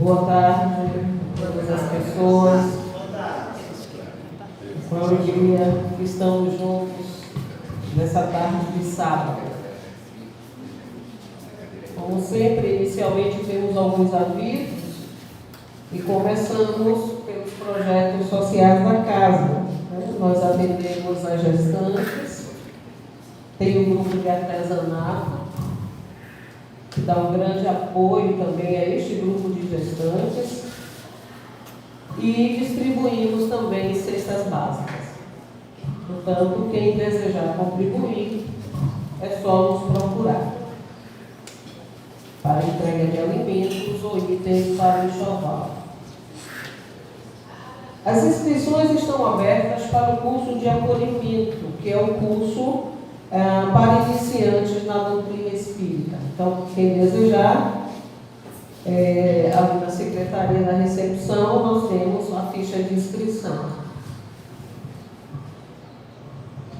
Boa tarde a todas as pessoas. Com alegria que estamos juntos nessa tarde de sábado. Como sempre, inicialmente temos alguns avisos e começamos pelos projetos sociais da casa. Nós atendemos as gestantes, tem o grupo de artesanato, que dá um grande apoio também a este grupo de gestantes, e distribuímos também cestas básicas. Portanto, quem desejar contribuir, é só nos procurar para entrega de alimentos ou itens para o enxoval. As inscrições estão abertas para o curso de acolhimento, que é o curso para iniciantes na doutrina espírita. Então, quem desejar, ali na Secretaria da Recepção, nós temos a ficha de inscrição.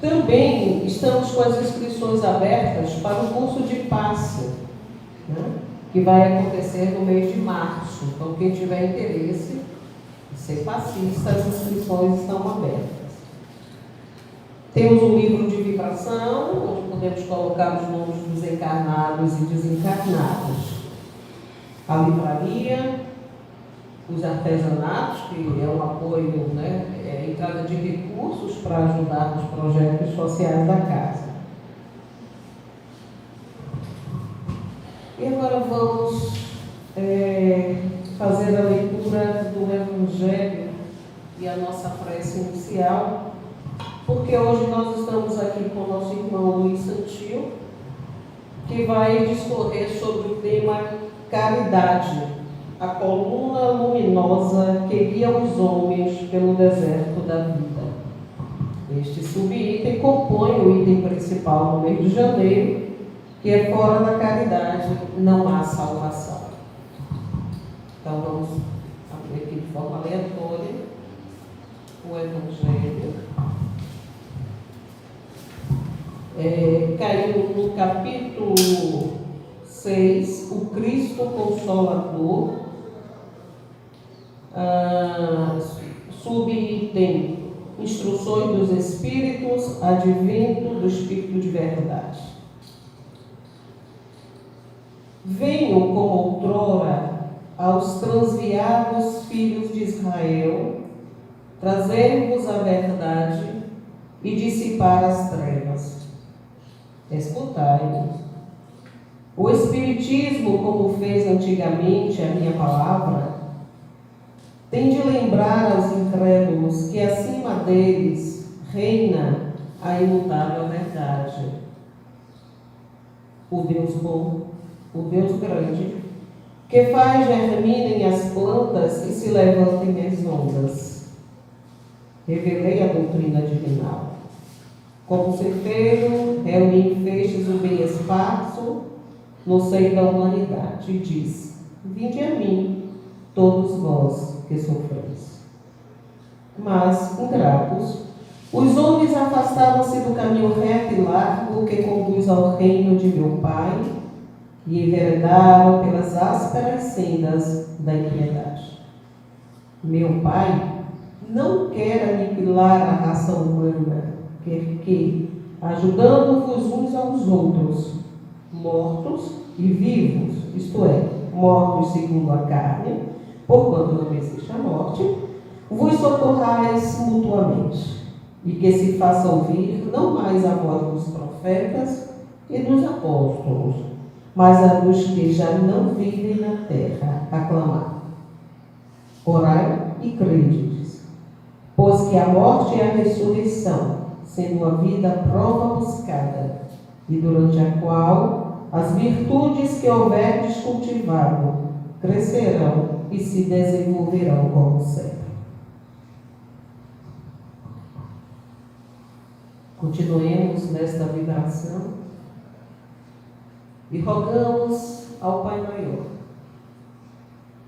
Também estamos com as inscrições abertas para o curso de passe, que vai acontecer no mês de março. Então, quem tiver interesse em ser passista, as inscrições estão abertas. Temos um livro de vibração, onde podemos colocar os nomes dos encarnados e desencarnados. A livraria, os artesanatos, que é um apoio, entrada de recursos para ajudar nos projetos sociais da casa. E agora vamos fazer a leitura do Evangelho e a nossa prece inicial, porque hoje nós estamos aqui com o nosso irmão Luiz Santil, que vai discorrer sobre o tema Caridade, a coluna luminosa que guia os homens pelo deserto da vida. Este subitem compõe o item principal no mês de janeiro, que é fora da caridade não há salvação. Então vamos abrir aqui de forma aleatória o Evangelho. Caiu no capítulo 6, o Cristo Consolador, subitem Instruções dos Espíritos, Advento do Espírito de Verdade. Venham como outrora aos transviados filhos de Israel, trazer-vos a verdade e dissipar as trevas. Escutai-me. O Espiritismo, como fez antigamente a minha palavra, tem de lembrar aos incrédulos que acima deles reina a imutável verdade. O Deus bom, o Deus grande, que faz germinem as plantas e se levantem as ondas. Revelei a doutrina divinal. Como cefeiro, reuni em feixes o bem esparso no seio da humanidade, e disse: vinde a mim, todos vós que sofreis. Mas, ingratos, os homens afastaram-se do caminho reto e largo que conduz ao reino de meu Pai, e enveredaram pelas ásperas sendas da impiedade. Meu Pai não quer aniquilar a raça humana, quer que, ajudando-vos uns aos outros, mortos e vivos, isto é, mortos segundo a carne, porquanto não existe a morte, vos socorrais mutuamente, e que se faça ouvir não mais a voz dos profetas e dos apóstolos, mas a dos que já não vivem na terra, aclamar. Orai e credes, pois que a morte é a ressurreição, sendo a vida a prova buscada, e durante a qual as virtudes que houverdes cultivado crescerão e se desenvolverão como sempre. Continuemos nesta vibração e rogamos ao Pai Maior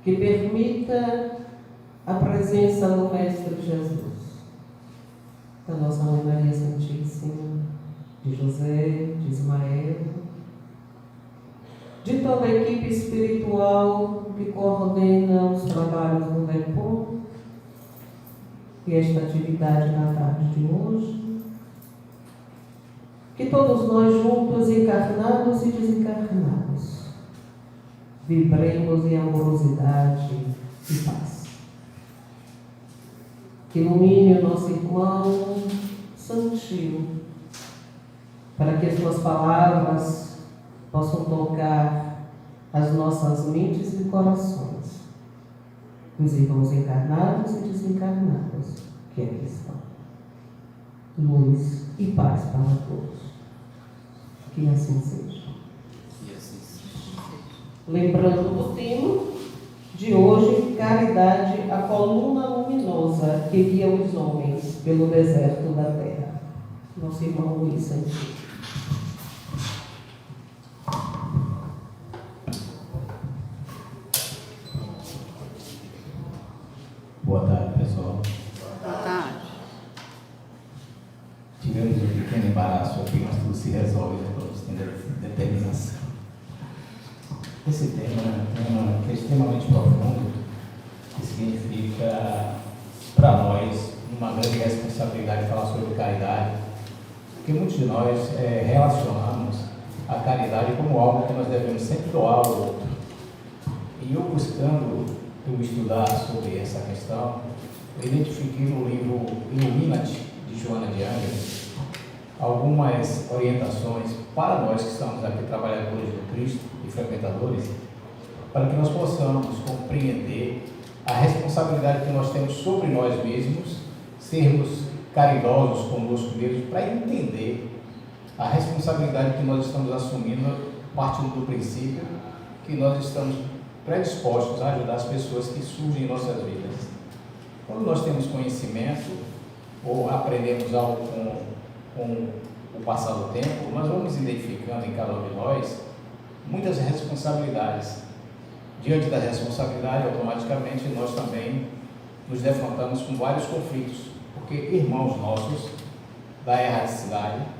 que permita a presença do Mestre Jesus, da nossa Mãe Maria Santíssima, de José, de Ismael, de toda a equipe espiritual que coordena os trabalhos do RECOM e esta atividade na tarde de hoje, que todos nós juntos, encarnados e desencarnados, vibremos em amorosidade e paz. Que ilumine o nosso irmão Santinho, para que as suas palavras possam tocar as nossas mentes e corações, dos irmãos encarnados e desencarnados que aqui estão. Luz e paz para todos. Que assim seja. Lembrando do tema de hoje, caridade, a coluna luminosa que guia os homens pelo deserto da terra. Nosso irmão Luiz Santos. Boa tarde, pessoal. Boa tarde. Tivemos um pequeno embaraço aqui, mas tudo se resolve depois de determinação. Esse tema é um tema que é extremamente profundo, que significa para nós uma grande responsabilidade falar sobre caridade, porque muitos de nós relacionamos a caridade como algo que nós devemos sempre doar ao outro. E eu buscando estudar sobre essa questão, eu identifiquei no livro Ilumina-te, de Joana de Ângeles, algumas orientações para nós que estamos aqui trabalhadores do Cristo e frequentadores, para que nós possamos compreender a responsabilidade que nós temos sobre nós mesmos, sermos caridosos conosco mesmos, para entender a responsabilidade que nós estamos assumindo, partindo do princípio que nós estamos predispostos a ajudar as pessoas que surgem em nossas vidas. Quando nós temos conhecimento ou aprendemos algo com o passar do tempo, nós vamos identificando em cada um de nós muitas responsabilidades. Diante da responsabilidade, automaticamente nós também nos defrontamos com vários conflitos, porque irmãos nossos da erradicidade,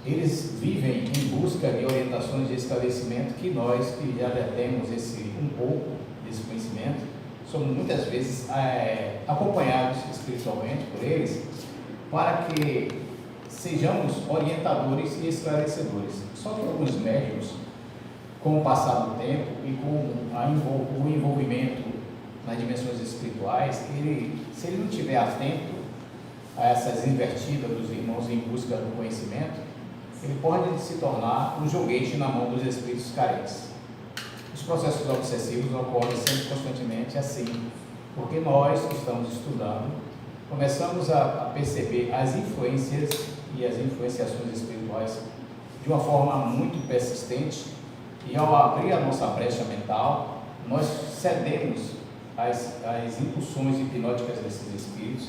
eles vivem em busca de orientações de esclarecimento que nós, que já temos um pouco desse conhecimento, somos muitas vezes acompanhados espiritualmente por eles, para que sejamos orientadores e esclarecedores. Só que alguns médiuns, com o passar do tempo e com o envolvimento nas dimensões espirituais, se ele não estiver atento a essas invertidas dos irmãos em busca do conhecimento, ele pode se tornar um joguete na mão dos espíritos carentes. Os processos obsessivos ocorrem sempre constantemente assim, porque nós que estamos estudando, começamos a perceber as influências e as influenciações espirituais de uma forma muito persistente, e ao abrir a nossa brecha mental, nós cedemos às impulsões hipnóticas desses espíritos,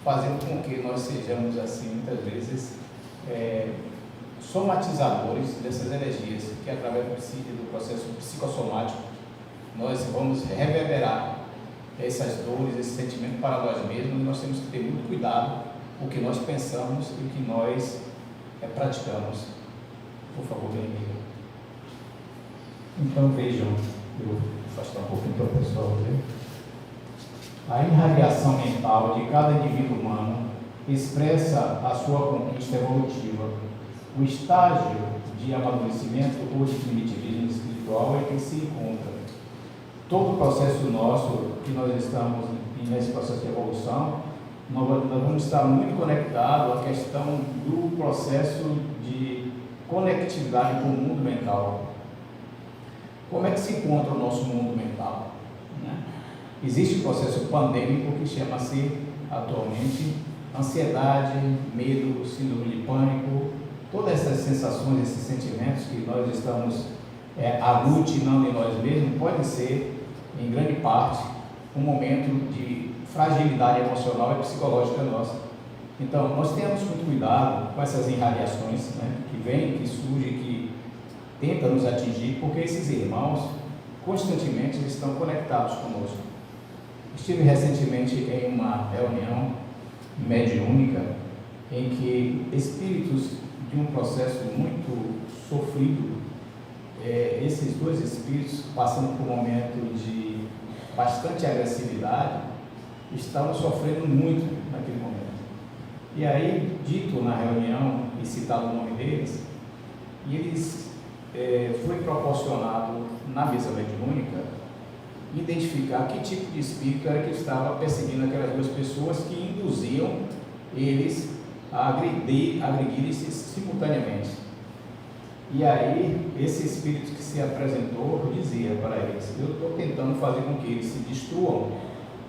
fazendo com que nós sejamos assim, muitas vezes, somatizadores dessas energias, que através do processo psicossomático nós vamos reverberar essas dores, esse sentimento para nós mesmos, e nós temos que ter muito cuidado com o que nós pensamos e o que nós praticamos. Por favor, Benedito. Então vejam, eu vou afastar um pouquinho para o pessoal ver. A irradiação mental de cada indivíduo humano expressa a sua conquista evolutiva. O estágio de amadurecimento ou de primitivismo espiritual é que se encontra. Todo o processo nosso, que nós estamos nesse processo de evolução, nós vamos estar muito conectados à questão do processo de conectividade com o mundo mental. Como é que se encontra o nosso mundo mental? Existe um processo pandêmico que chama-se atualmente ansiedade, medo, síndrome de pânico, todas essas sensações, esses sentimentos que nós estamos aglutinando em nós mesmos, pode ser, em grande parte, um momento de fragilidade emocional e psicológica nossa. Então, nós temos muito cuidado com essas irradiações, que vêm, que surgem, que tentam nos atingir, porque esses irmãos constantemente estão conectados conosco. Estive recentemente em uma reunião mediúnica em que espíritos de um processo muito sofrido esses dois espíritos, passando por um momento de bastante agressividade, estavam sofrendo muito naquele momento. E aí, dito na reunião e citado o nome deles, e eles foi proporcionado na mesa mediúnica identificar que tipo de espírito era que estava perseguindo aquelas duas pessoas que induziam eles a agredir-se simultaneamente. E aí, esse espírito que se apresentou dizia para eles: eu estou tentando fazer com que eles se destruam,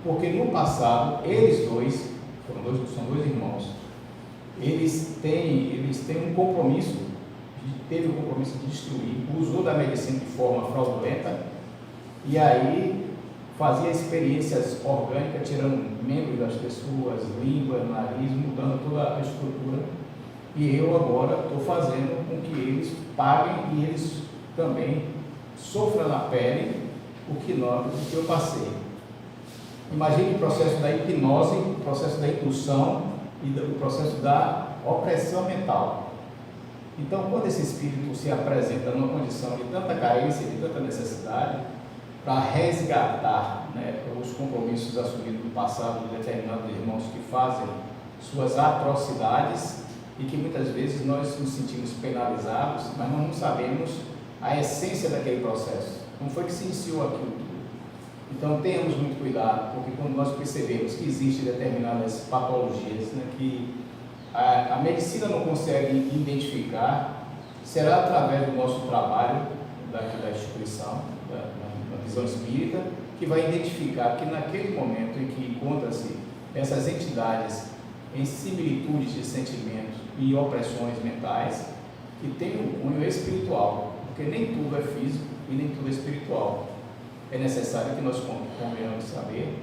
porque no passado, eles dois, são dois irmãos, eles têm um compromisso, teve o compromisso de destruir, usou da medicina de forma fraudulenta, e aí fazia experiências orgânicas, tirando membros das pessoas, língua, nariz, mudando toda a estrutura. E eu agora estou fazendo com que eles paguem e eles também sofram na pele o que eu passei. Imagine o processo da hipnose, o processo da indução e o processo da opressão mental. Então, quando esse espírito se apresenta numa condição de tanta carência, de tanta necessidade, para resgatar, né, os compromissos assumidos no passado de determinados irmãos que fazem suas atrocidades e que muitas vezes nós nos sentimos penalizados, mas nós não sabemos a essência daquele processo. Como foi que se iniciou aquilo tudo? Então, tenhamos muito cuidado, porque quando nós percebemos que existem determinadas patologias, né, que a medicina não consegue identificar, será através do nosso trabalho da instituição, da visão espírita, que vai identificar que naquele momento em que encontra-se essas entidades em similitudes de sentimentos e opressões mentais, que tem um cunho espiritual, porque nem tudo é físico e nem tudo é espiritual. É necessário que nós convenhamos saber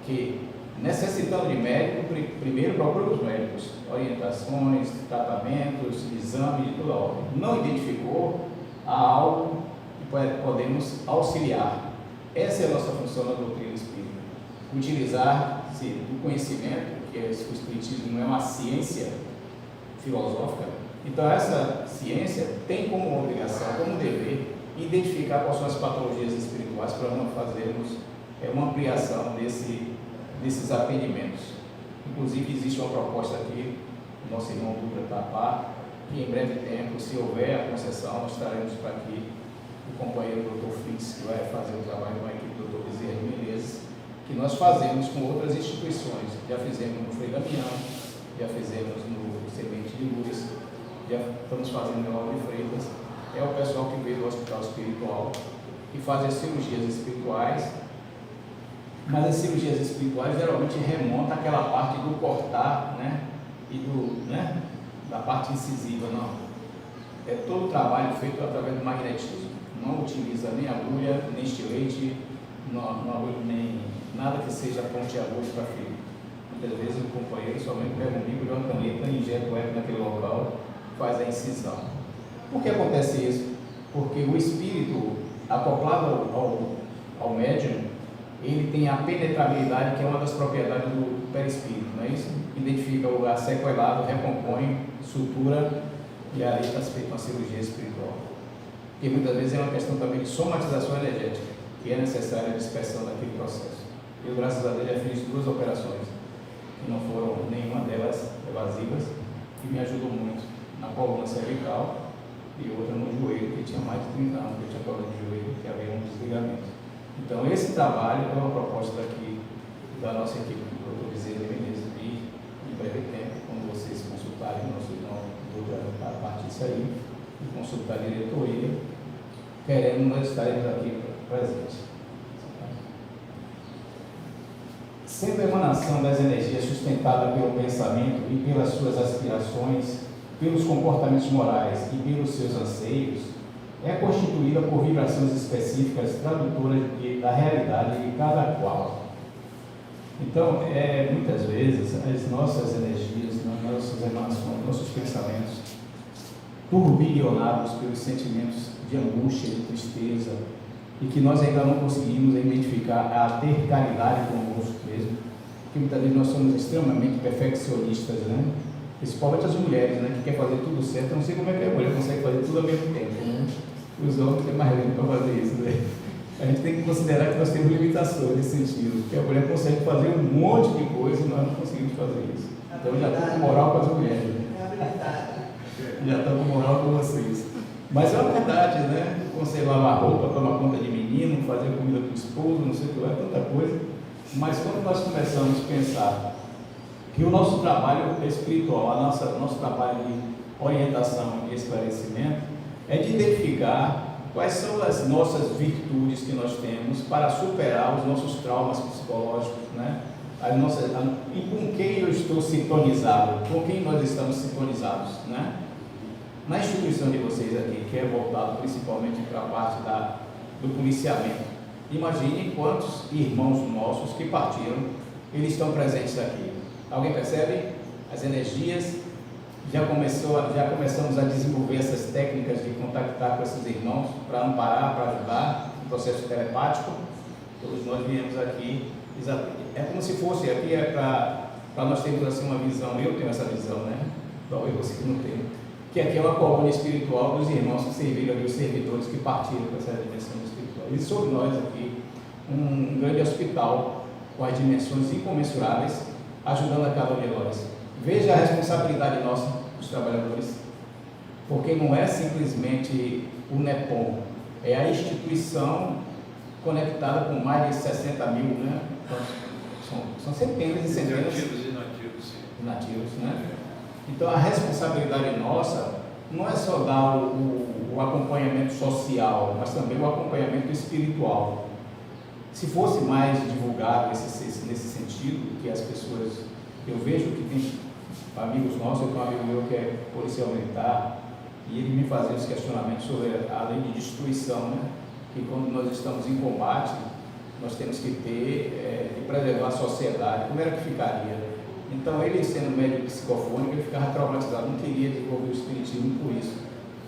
que, necessitando de médico, primeiro procura os médicos, orientações, tratamentos, exame de toda ordem. Não identificou, há algo que podemos auxiliar. Essa é a nossa função na doutrina espírita. Utilizar-se do conhecimento, que o espiritismo não é uma ciência filosófica. Então, essa ciência tem como obrigação, como dever, identificar quais são as patologias espirituais para não fazermos uma ampliação desses atendimentos. Inclusive, existe uma proposta aqui, do nosso irmão Dutra Tapá, que em breve tempo, se houver a concessão, nós traremos para aqui o companheiro Dr. Fritz, que vai fazer o trabalho com a equipe do Dr. Bezerra de Menezes, que nós fazemos com outras instituições. Já fizemos no Frei Damião, já fizemos no Semente de Luz, já estamos fazendo no Lauro de Freitas. É o pessoal que veio do Hospital Espiritual e faz as cirurgias espirituais, mas as cirurgias espirituais geralmente remontam àquela parte do cortar, né, e da parte incisiva. Não, é todo o trabalho feito através do magnetismo. Não utiliza nem agulha, nem estilete, nem nada que seja pontiagudo para frio. Muitas vezes o companheiro somente pega um bico de uma caneta e injeta o eco naquele local, faz a incisão. Por que acontece isso? Porque o espírito, acoplado ao médium, ele tem a penetrabilidade, que é uma das propriedades do perispírito, não é isso? Identifica o lugar sequelado, recompõe, sutura, e ali está feita uma cirurgia espiritual. E muitas vezes é uma questão também de somatização energética, que é necessária a dispersão daquele processo. Eu, graças a Deus, já fiz 2 operações, que não foram nenhuma delas evasivas, e me ajudou muito na coluna cervical, e outra no joelho, que tinha mais de 30 anos, que eu tinha problema de joelho, que havia um desligamento. Então, esse trabalho é uma proposta aqui da nossa equipe, do Dr. Bezerra de Menezes, e em breve tempo, quando vocês consultarem o nosso irmão a partir disso aí, e consultar a diretoria, nós estaremos aqui presentes. Sendo a emanação das energias sustentada pelo pensamento e pelas suas aspirações, pelos comportamentos morais e pelos seus anseios, é constituída por vibrações específicas tradutoras da realidade de cada qual. Então, muitas vezes, as nossas energias, nossas emanações, nossos pensamentos, turbilhonados pelos sentimentos de angústia, de tristeza, e que nós ainda não conseguimos identificar a ter caridade conosco mesmo, porque muitas vezes nós somos extremamente perfeccionistas, né? Principalmente as mulheres, né, que quer fazer tudo certo. Eu não sei como é que a mulher consegue fazer tudo ao mesmo tempo, né? os homens têm mais lento para fazer isso, né? A gente tem que considerar que nós temos limitações nesse sentido, porque a mulher consegue fazer um monte de coisa e nós não conseguimos fazer isso. Então já estou com moral com as mulheres. Né? Já estou com moral com vocês. Mas é uma verdade, né? Consegue lavar roupa, tomar conta de menino, fazer comida para o esposo, não sei o que, é tanta coisa. Mas quando nós começamos a pensar que o nosso trabalho espiritual, nosso trabalho de orientação e esclarecimento, é de identificar quais são as nossas virtudes que nós temos para superar os nossos traumas psicológicos, né? E com quem eu estou sintonizado, com quem nós estamos sintonizados, né? Na instituição de vocês aqui, que é voltado principalmente para a parte do policiamento, imagine quantos irmãos nossos que partiram, eles estão presentes aqui. Alguém percebe? As energias, já começamos a desenvolver essas técnicas de contactar com esses irmãos para amparar, para ajudar, no processo telepático. Todos nós viemos aqui, é como se fosse, aqui é para nós termos assim uma visão, eu tenho essa visão, né? Talvez você que não tenha, que aqui é uma colônia espiritual dos irmãos que serviram ali, os servidores que partiram para essa dimensão espiritual. E sobre nós aqui, um grande hospital com as dimensões incomensuráveis, ajudando a cada um de nós. Veja a responsabilidade nossa, dos trabalhadores, porque não é simplesmente o NEPOM, é a instituição conectada com mais de 60 mil, né? São centenas e centenas de nativos, né? Então a responsabilidade nossa não é só dar o acompanhamento social, mas também o acompanhamento espiritual. Se fosse mais divulgado nesse sentido, que as pessoas, eu vejo que tem amigos nossos, eu tenho um amigo meu que é policial militar, e ele me fazia os questionamentos sobre a lei de destruição, né? Que quando nós estamos em combate, nós temos que de preservar a sociedade, como era que ficaria? Então ele, sendo médico psicofônico, ele ficava traumatizado, não queria desenvolver o espiritismo por isso,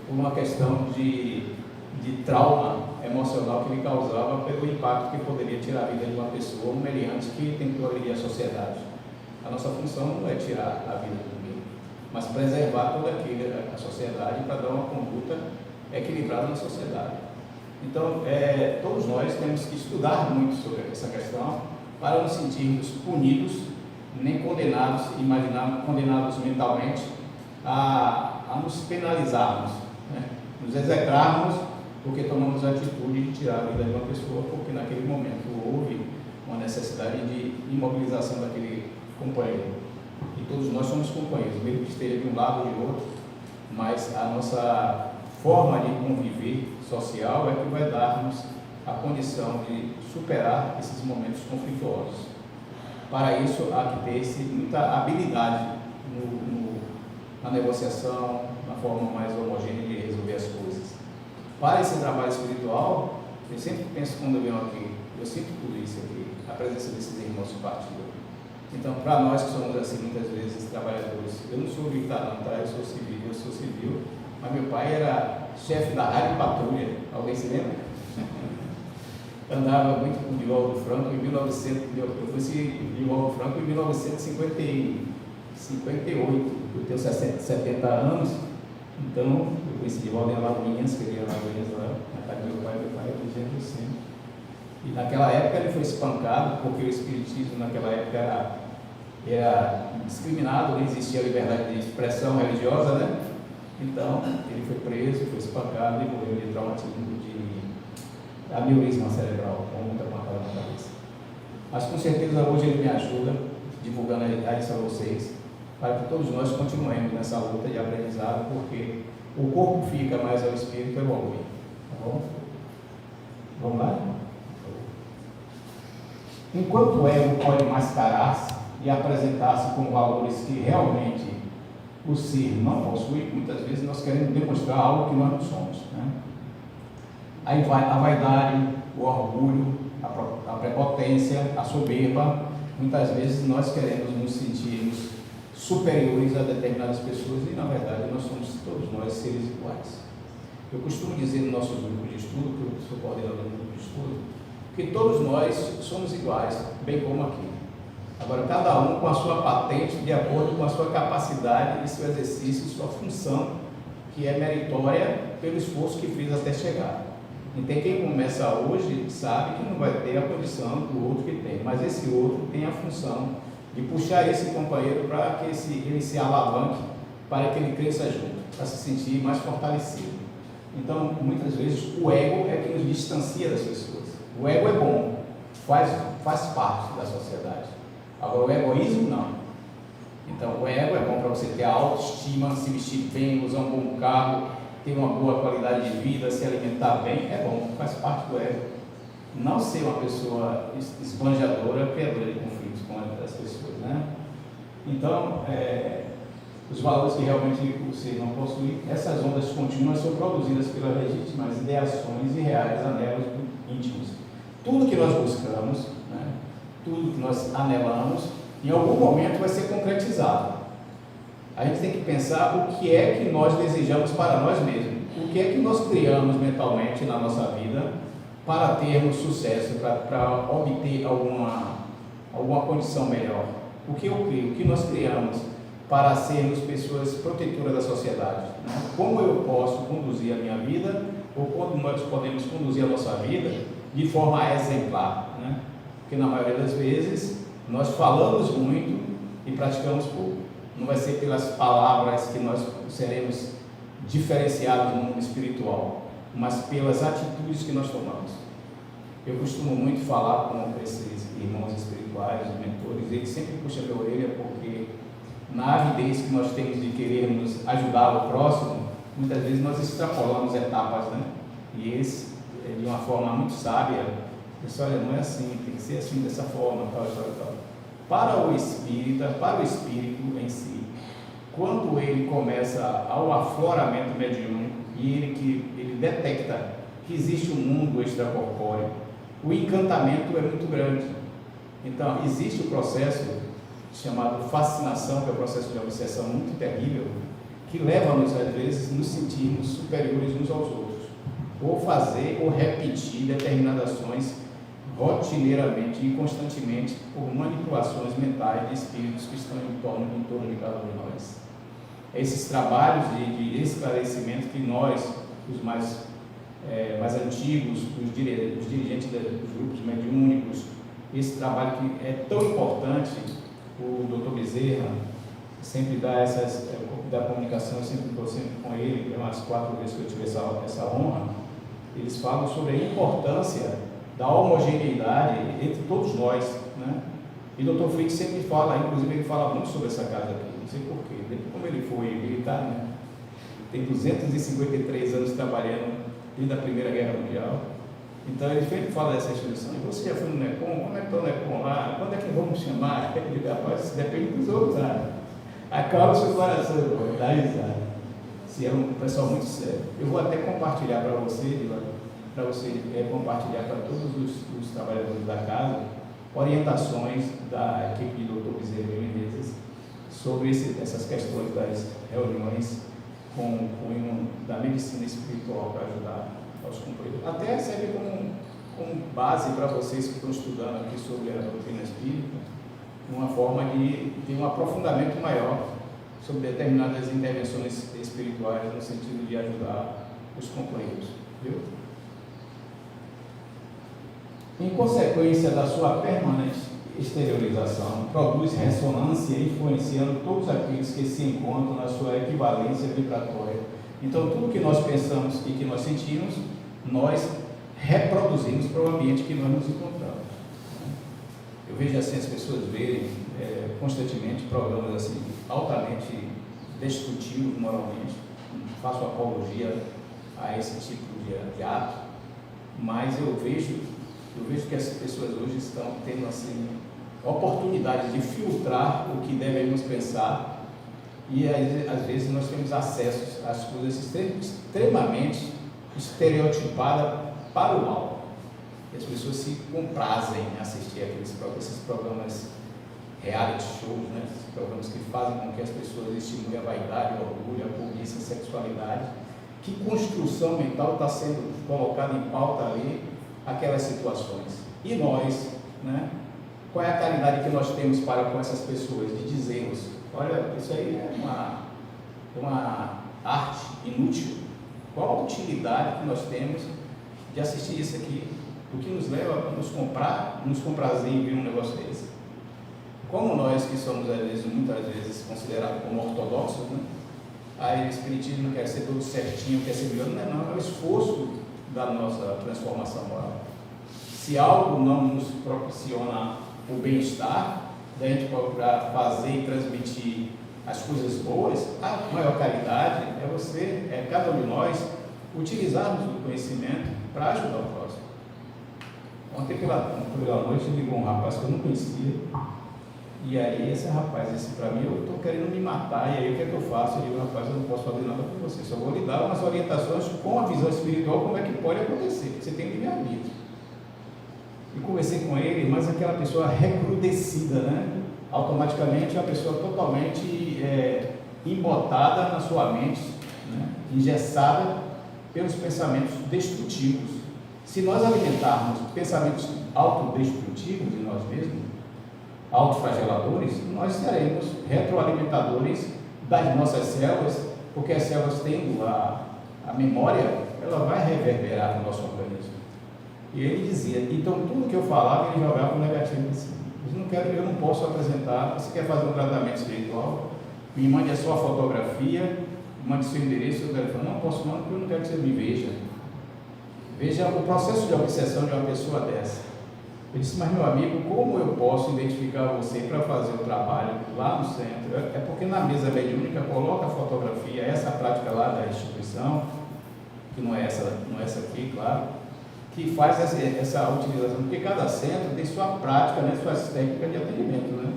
por uma questão de trauma emocional que ele causava pelo impacto que poderia tirar a vida de uma pessoa, um meliante que tentou agredir a sociedade. A nossa função não é tirar a vida de ninguém, mas preservar toda a sociedade para dar uma conduta equilibrada na sociedade. Então, todos nós temos que estudar muito sobre essa questão para nos sentirmos punidos, nem condenados, condenados mentalmente a nos penalizarmos, né? Nos execrarmos porque tomamos a atitude de tirar a vida de uma pessoa, porque naquele momento houve uma necessidade de imobilização daquele companheiro. E todos nós somos companheiros, mesmo que esteja de um lado ou de outro, mas a nossa forma de conviver social é que vai dar-nos a condição de superar esses momentos conflituosos. Para isso, há que ter muita habilidade na negociação, na forma mais homogênea de resolver as coisas. Para esse trabalho espiritual, eu sempre penso, quando eu venho aqui, eu sinto tudo isso aqui, a presença desses irmãos que partiram. Então, para nós que somos assim, muitas vezes, trabalhadores, eu não sou militar não, tá? Eu sou civil, mas meu pai era chefe da rádio patrulha, alguém se lembra? Andava muito com o Divaldo Franco em 1900, eu fui Divaldo Franco em 1958, eu tenho 70 anos, então eu conheci Divaldo em Alagoinhas, que ele ia Alagoinhas lá, na casa do meu pai é do Centro Centro. E naquela época ele foi espancado, porque o espiritismo naquela época era discriminado, não existia liberdade de expressão religiosa, né? Então ele foi preso, foi espancado e morreu de traumatismo de aneurisma cerebral, com muita pancada na cabeça. Mas com certeza hoje ele me ajuda, divulgando isso a vocês, para que todos nós continuemos nessa luta de aprendizado, porque o corpo fica, mas o espírito evolui. Tá bom? Vamos lá? Enquanto o ego pode mascarar-se e apresentar-se com valores que realmente o ser não possui, muitas vezes nós queremos demonstrar algo que nós não somos, né? A vaidade, o orgulho, a prepotência, a soberba, muitas vezes nós queremos nos sentirmos superiores a determinadas pessoas e, na verdade, nós somos todos nós seres iguais. Eu costumo dizer no nosso grupo de estudo, que eu sou coordenador do grupo de estudo, que todos nós somos iguais, bem como aqui. Agora, cada um com a sua patente, de acordo com a sua capacidade e seu exercício, sua função que é meritória pelo esforço que fez até chegar. Então quem começa hoje sabe que não vai ter a condição do outro que tem, mas esse outro tem a função de puxar esse companheiro para que ele se alavanque, para que ele cresça junto, para se sentir mais fortalecido. Então, muitas vezes, o ego é que nos distancia das pessoas. O ego é bom, faz parte da sociedade. Agora, o egoísmo, não. Então, o ego é bom para você ter a autoestima, se vestir bem, usar um bom carro, ter uma boa qualidade de vida, se alimentar bem, é bom, faz parte do ego. Não ser uma pessoa esbanjadora, criadora de conflitos com as pessoas, né? Então, os valores que realmente você não possui, essas ondas contínuas são produzidas pelas legítimas ideações e reais anelos íntimos. Tudo que nós buscamos, né, tudo que nós anelamos, em algum momento vai ser concretizado. A gente tem que pensar o que é que nós desejamos para nós mesmos, o que é que nós criamos mentalmente na nossa vida para termos sucesso, para obter alguma condição melhor. O que eu crio, o que nós criamos para sermos pessoas protetoras da sociedade, né? Como eu posso conduzir a minha vida, ou como nós podemos conduzir a nossa vida de forma exemplar, né? Porque na maioria das vezes nós falamos muito e praticamos pouco. Não vai ser pelas palavras que nós seremos diferenciados no mundo espiritual, mas pelas atitudes que nós tomamos. Eu costumo muito falar com esses irmãos espirituais, os mentores, eles sempre puxam a minha orelha porque na avidez que nós temos de querermos ajudar o próximo, muitas vezes nós extrapolamos etapas, né? E eles, de uma forma muito sábia, dizem, olha, não é assim, tem que ser assim, dessa forma, tal. Para o espírita, para o espírito em si, quando ele começa ao afloramento mediúnico e ele detecta que existe um mundo extracorpóreo, o encantamento é muito grande. Então, existe o processo chamado fascinação, que é o processo de obsessão muito terrível, que leva-nos, às vezes, nos sentirmos superiores uns aos outros, ou fazer ou repetir determinadas ações rotineiramente e constantemente por manipulações mentais de espíritos que estão em torno de cada um de nós. Esses trabalhos de esclarecimento que nós, os mais antigos, os dirigentes dos grupos mediúnicos, esse trabalho que é tão importante, o Dr. Bezerra sempre dá da comunicação, eu sempre estou sempre com ele, umas 4 vezes que eu tive essa honra, eles falam sobre a importância da homogeneidade entre todos nós, né? E o Dr. Fritz sempre fala, inclusive ele fala muito sobre essa casa aqui, não sei porquê, como ele foi militar, né? Tem 253 anos trabalhando desde a Primeira Guerra Mundial, então ele sempre fala dessa instituição. E você já foi no NECOM? Como é que está o NECOM lá? Quando é que vamos chamar? Ele diz, rapaz, isso depende dos outros, né? Acalma o seu coração, dá risada. Se é um pessoal muito sério. Eu vou até compartilhar para você, compartilhar para todos os trabalhadores da casa, orientações da equipe do Dr. Bezerra Menezes sobre essas questões das reuniões com da medicina espiritual para ajudar aos companheiros. Até serve como base para vocês que estão estudando aqui sobre a doutrina espírita, uma forma de ter um aprofundamento maior sobre determinadas intervenções espirituais no sentido de ajudar os companheiros. Viu? Em consequência da sua permanente exteriorização, produz ressonância influenciando todos aqueles que se encontram na sua equivalência vibratória. Então, tudo que nós pensamos e que nós sentimos, nós reproduzimos para o ambiente que nós nos encontramos. Eu vejo assim as pessoas verem constantemente programas assim, altamente destrutivos moralmente. Faço apologia a esse tipo de ato, mas eu vejo que as pessoas hoje estão tendo assim oportunidade de filtrar o que devemos pensar e às vezes nós temos acesso às coisas extremamente estereotipadas para o mal. E as pessoas se comprazem em assistir esses programas reality shows, né? Esses programas que fazem com que as pessoas estimulem a vaidade, o orgulho, a cobiça, a sexualidade. Que construção mental está sendo colocada em pauta ali aquelas situações? E nós, né? Qual é a caridade que nós temos para com essas pessoas? De dizermos, olha, isso aí é uma arte inútil? Qual a utilidade que nós temos de assistir isso aqui? O que nos leva a nos comprazer em ver um negócio desse? Como nós que somos, às vezes, muitas vezes, considerados como ortodoxos, né? Aí o Espiritismo não quer ser tudo certinho, quer ser melhor, não, é o esforço da nossa transformação moral. Se algo não nos proporciona o bem-estar, da gente procurar fazer e transmitir as coisas boas, a maior caridade é cada um de nós utilizarmos o conhecimento para ajudar o próximo. Ontem pela noite ligou um rapaz que eu não conhecia, e aí esse rapaz disse para mim: eu estou querendo me matar, e aí o que é que eu faço? Eu digo: rapaz, eu não posso fazer nada por você, só vou lhe dar umas orientações com a visão espiritual, como é que pode acontecer, porque você tem livre-arbítrio. E conversei com ele, mas aquela pessoa recrudescida, né? Automaticamente a pessoa totalmente embotada na sua mente, né? Engessada pelos pensamentos destrutivos. Se nós alimentarmos pensamentos autodestrutivos de nós mesmos, autoflageladores, nós seremos retroalimentadores das nossas células, porque as células tendo a memória, ela vai reverberar no nosso organismo. E ele dizia, então tudo que eu falava, ele jogava o negativo em cima. Eu não posso apresentar, você quer fazer um tratamento espiritual, me mande a sua fotografia, mande seu endereço. Eu falei: não posso não, porque eu não quero que você me veja. Veja o processo de obsessão de uma pessoa dessa. Eu disse: mas meu amigo, como eu posso identificar você para fazer o trabalho lá no centro? É porque na mesa mediúnica coloca a fotografia, essa prática lá da instituição, que não é essa aqui, claro, que faz essa utilização, porque cada centro tem sua prática, né, suas técnicas de atendimento, né?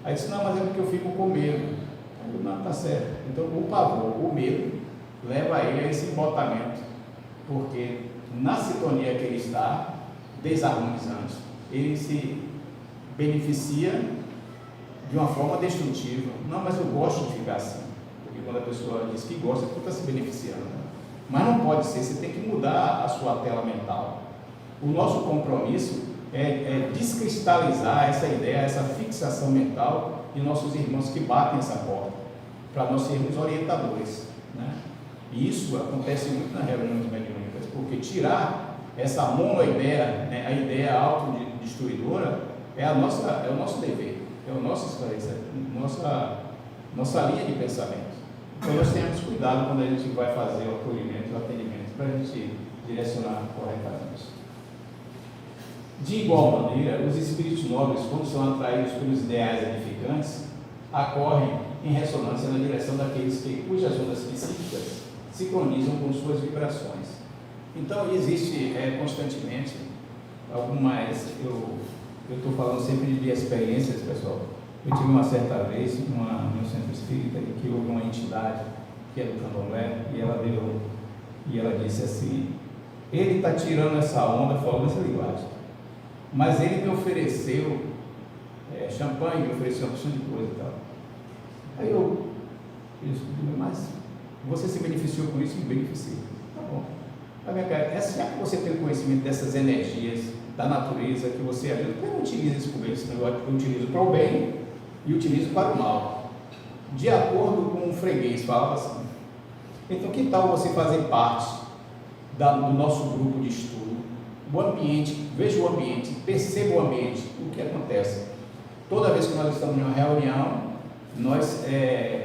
Aí disse: não, mas é porque eu fico com medo. Aí eu: não, tá certo. Então o pavor, o medo, leva ele a esse embotamento, porque na sintonia que ele está, desarmonizante, ele se beneficia de uma forma destrutiva. Não, mas eu gosto de ficar assim, porque quando a pessoa diz que gosta, é porque está se beneficiando, né? Mas não pode ser, você tem que mudar a sua tela mental. O nosso compromisso é descristalizar essa ideia, essa fixação mental de nossos irmãos que batem essa porta, para nós sermos orientadores, né? E isso acontece muito nas reuniões mediúnicas, porque tirar essa monoideia, né, a ideia autodestruidora, é o nosso dever, é o nosso esclarecer, nossa linha de pensamento. Então nós temos cuidado quando a gente vai fazer o acolhimento, o atendimento, para a gente direcionar corretamente. De igual maneira, os espíritos nobres, quando são atraídos pelos ideais edificantes, acorrem em ressonância na direção daqueles cujas ondas psíquicas sincronizam com suas vibrações. Então existe constantemente algumas, eu estou falando sempre de experiências, pessoal. Eu tive uma certa vez no meu centro espírita que houve uma entidade que é do candomblé, e ela disse assim: ele está tirando essa onda, falando essa linguagem, mas ele me ofereceu champanhe, me ofereceu uma opção de coisa e tal. Aí eu disse: mas você se beneficiou com isso? Me beneficiei. Tá bom. Mas minha cara, já que você tem conhecimento dessas energias da natureza que você ajuda, por que não utiliza isso para o bem? Esse negócio que eu utilizo para o bem e utilizo para o mal, de acordo com o freguês, falava assim. Então que tal você fazer parte do nosso grupo de estudo? O ambiente, veja o ambiente, perceba o ambiente, o que acontece. Toda vez que nós estamos em uma reunião, nós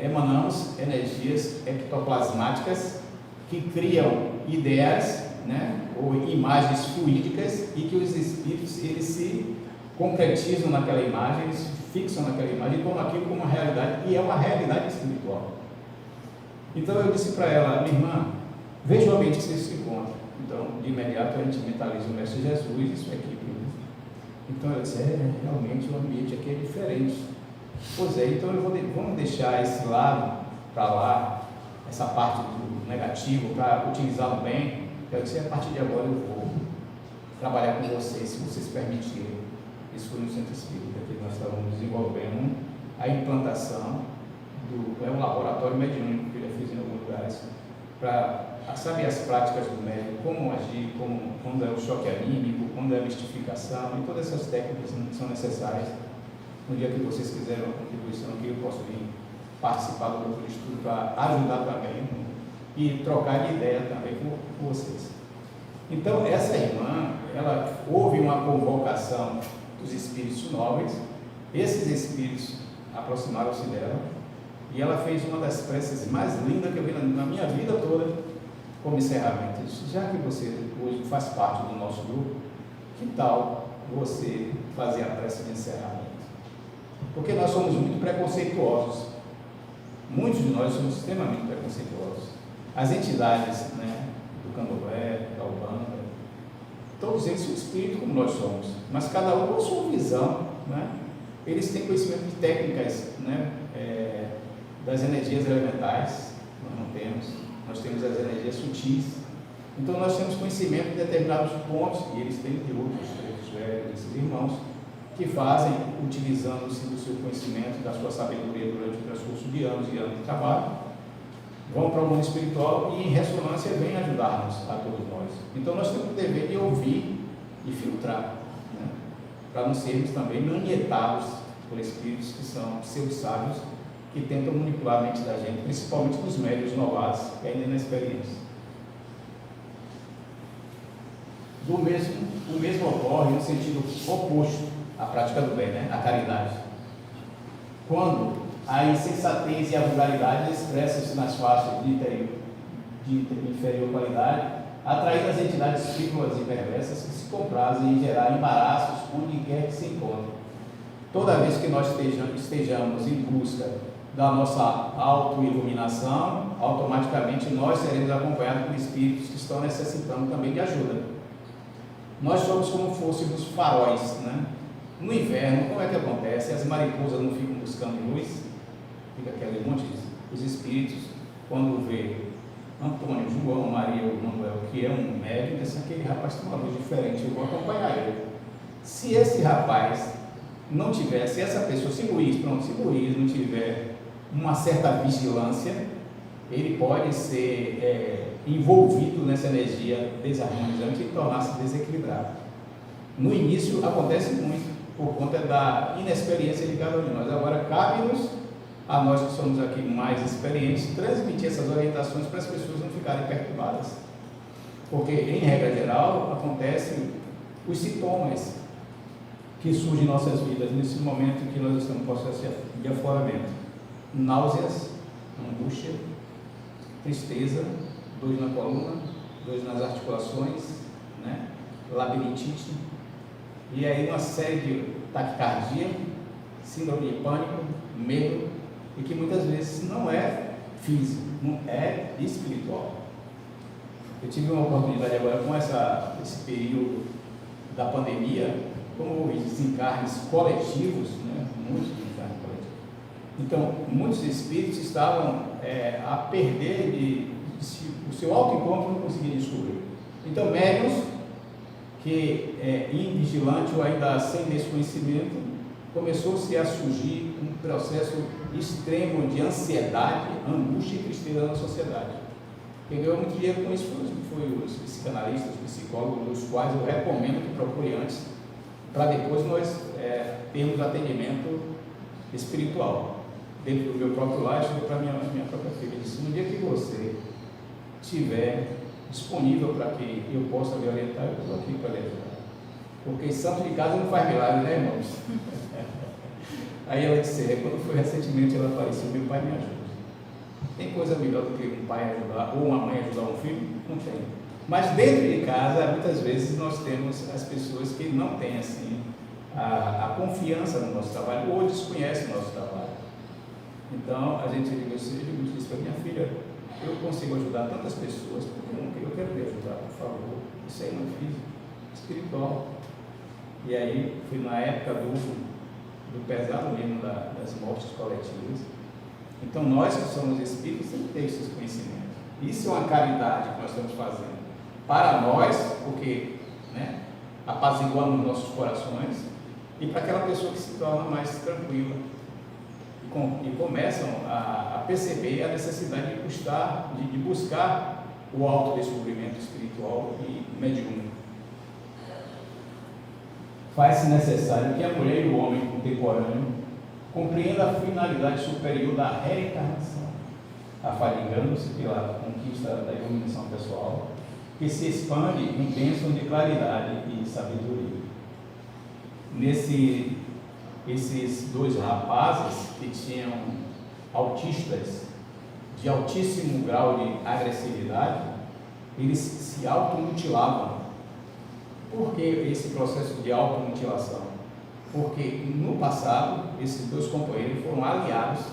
emanamos energias ectoplasmáticas que criam ideias, né, ou imagens fluídicas, e que os espíritos eles se concretizam naquela imagem, eles se fixam naquela imagem e tomam aquilo como uma realidade, e é uma realidade espiritual. Então eu disse para ela: minha irmã, veja o ambiente que você se encontra. Então de imediato a gente mentaliza o Mestre Jesus, isso aqui. Então eu disse: realmente o ambiente aqui é diferente. Pois é, então vamos deixar esse lado para lá, essa parte do negativo, para utilizar o bem. Eu disse: a partir de agora eu vou trabalhar com vocês, se vocês permitirem. Isso foi no centro espírita que nós estávamos desenvolvendo a implantação um laboratório mediúnico que eu já fiz em alguns lugares, para saber as práticas do médico, como agir, quando é o choque anímico, quando é a mistificação, e todas essas técnicas são necessárias. No dia que vocês quiserem uma contribuição aqui, eu posso vir participar do grupo de estudo para ajudar também. e trocar de ideia também com vocês. Então, essa irmã, houve uma convocação dos espíritos nobres, esses espíritos aproximaram-se dela, e ela fez uma das preces mais lindas que eu vi na minha vida toda, como encerramento. Disse, já que você hoje faz parte do nosso grupo, que tal você fazer a prece de encerramento? Porque nós somos muito preconceituosos, muitos de nós somos extremamente preconceituosos. As entidades, né, do Candomblé, da Umbanda, todos eles são espíritos como nós somos, mas cada um com a sua visão, né? Eles têm conhecimento de técnicas, né, das energias elementais, nós não temos, nós temos as energias sutis, então nós temos conhecimento de determinados pontos, e eles têm de outros esses irmãos, que fazem, utilizando-se do seu conhecimento, da sua sabedoria durante o transcurso de anos e anos de trabalho, vão para o mundo espiritual e em ressonância vêm ajudar-nos a todos nós. Então nós temos o dever de ouvir e filtrar, né? Para não sermos também manietados por espíritos que são pseudo-sábios, que tentam manipular a mente da gente, principalmente dos médios novatos que ainda na experiência. O mesmo ocorre no sentido oposto à prática do bem, né? A caridade. Quando a insensatez e a vulgaridade expressam-se nas faixas de inferior qualidade, atraindo as entidades frívolas e perversas que se comprazem em gerar embaraços onde quer que se encontrem. Toda vez que nós estejamos em busca da nossa autoiluminação, automaticamente nós seremos acompanhados por espíritos que estão necessitando também de ajuda. Nós somos como fôssemos faróis, né? No inverno, como é que acontece? As mariposas não ficam buscando luz? Fica aquele monte os espíritos, quando vê Antônio, João, Maria ou Manuel, que é um médium, disse, aquele rapaz tem uma luz diferente, eu vou acompanhar ele. Se esse rapaz não tiver, se essa pessoa, se Luiz não tiver uma certa vigilância, ele pode ser envolvido nessa energia desarmonizante e tornar-se desequilibrado. No início acontece muito, por conta da inexperiência de cada um de nós. Agora cabe-nos, a nós que somos aqui mais experientes, transmitir essas orientações para as pessoas não ficarem perturbadas. Porque, em regra geral, acontecem os sintomas que surgem em nossas vidas nesse momento em que nós estamos em processo de afloramento. Náuseas, angústia, tristeza, dores na coluna, dores nas articulações, né? Labirintite, e aí uma série de taquicardia, síndrome de pânico, medo, e que muitas vezes não é físico, não é espiritual. Eu tive uma oportunidade agora com esse período da pandemia, como houve desencarnes coletivos, né? Muitos desencarnes coletivos. Então, muitos espíritos estavam a perder o seu autoencontro, não conseguiam descobrir. Então, médiuns que invigilante ou ainda sem desconhecimento, começou-se a surgir um processo extremo de ansiedade, angústia e tristeza na sociedade. Quem ganhou muito dinheiro com isso foi os psicanalistas, os psicólogos, dos quais eu recomendo que procure antes, para depois nós termos atendimento espiritual. Dentro do meu próprio lar, eu cheguei para minha própria filha e disse, no dia que você estiver disponível para que eu possa lhe orientar, eu estou aqui para lhe ajudar. Porque santo de casa não faz milagre, né, irmãos? Aí ela disse, quando foi recentemente, ela apareceu, meu pai me ajuda. Tem coisa melhor do que um pai ajudar, ou uma mãe ajudar um filho? Não tem. Mas dentro de casa, muitas vezes, nós temos as pessoas que não têm, assim, a confiança no nosso trabalho, ou desconhecem o nosso trabalho. Então, a gente disse para minha filha, eu consigo ajudar tantas pessoas, porque eu quero lhe ajudar, por favor. Isso aí não é físico, espiritual. E aí, fui na época do pesado mesmo das mortes coletivas. Então, nós que somos espíritos, temos que ter esses conhecimentos. Isso é uma caridade que nós estamos fazendo. Para nós, porque, né, apaziguamos nossos corações, e para aquela pessoa que se torna mais tranquila. E começam a perceber a necessidade de buscar o autodescobrimento espiritual e mediúnico. Faz-se necessário que a mulher e o homem contemporâneo compreendam a finalidade superior da reencarnação. afadigando-se pela conquista da iluminação pessoal, que se expande em bênção de claridade e sabedoria. Esses dois rapazes que tinham autistas de altíssimo grau de agressividade, eles se automutilavam. Por que esse processo de automutilação? Porque no passado, esses dois companheiros foram aliados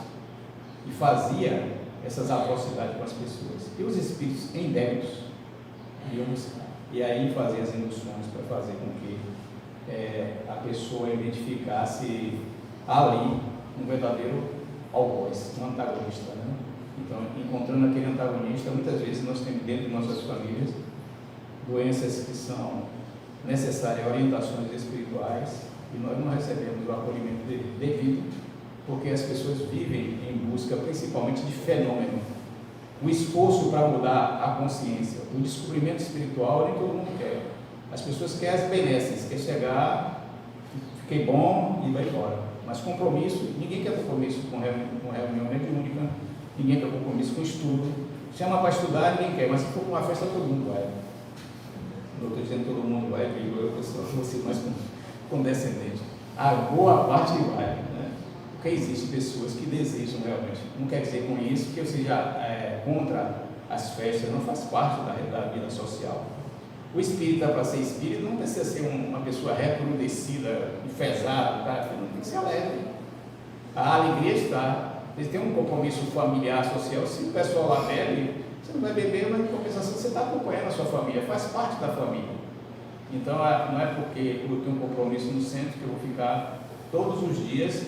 e faziam essas atrocidades com as pessoas. E os espíritos em débitos iam buscar. E aí faziam as induções para fazer com que a pessoa identificasse ali um verdadeiro algoz, um antagonista, né? Então, encontrando aquele antagonista, muitas vezes nós temos dentro de nossas famílias doenças que são necessárias, orientações espirituais, e nós não recebemos o acolhimento devido, porque as pessoas vivem em busca principalmente de fenômeno. O esforço para mudar a consciência, o descobrimento espiritual, nem todo mundo quer. As pessoas querem as benesses, quer chegar, fiquei bom e vai embora. Mas compromisso, ninguém quer compromisso com reunião mediúnica, ninguém quer compromisso com estudo. Chama para estudar, ninguém quer, mas se for para uma festa, todo mundo vai. Não estou dizendo todo mundo vai, eu vou ser mais condescendente. A boa parte vai, né? Porque existem pessoas que desejam realmente. Não quer dizer com isso que eu seja contra as festas, não faz parte da vida social. O espírita, para ser espírita, não precisa ser uma pessoa recrudescida, enfesada, tá? Não tem que ser alegre. A alegria está. Eles têm um compromisso familiar, social. Se o pessoal lá bebe, você não vai beber, mas em compensação você está acompanhando a sua família, faz parte da família. Então, não é porque eu tenho um compromisso no centro que eu vou ficar todos os dias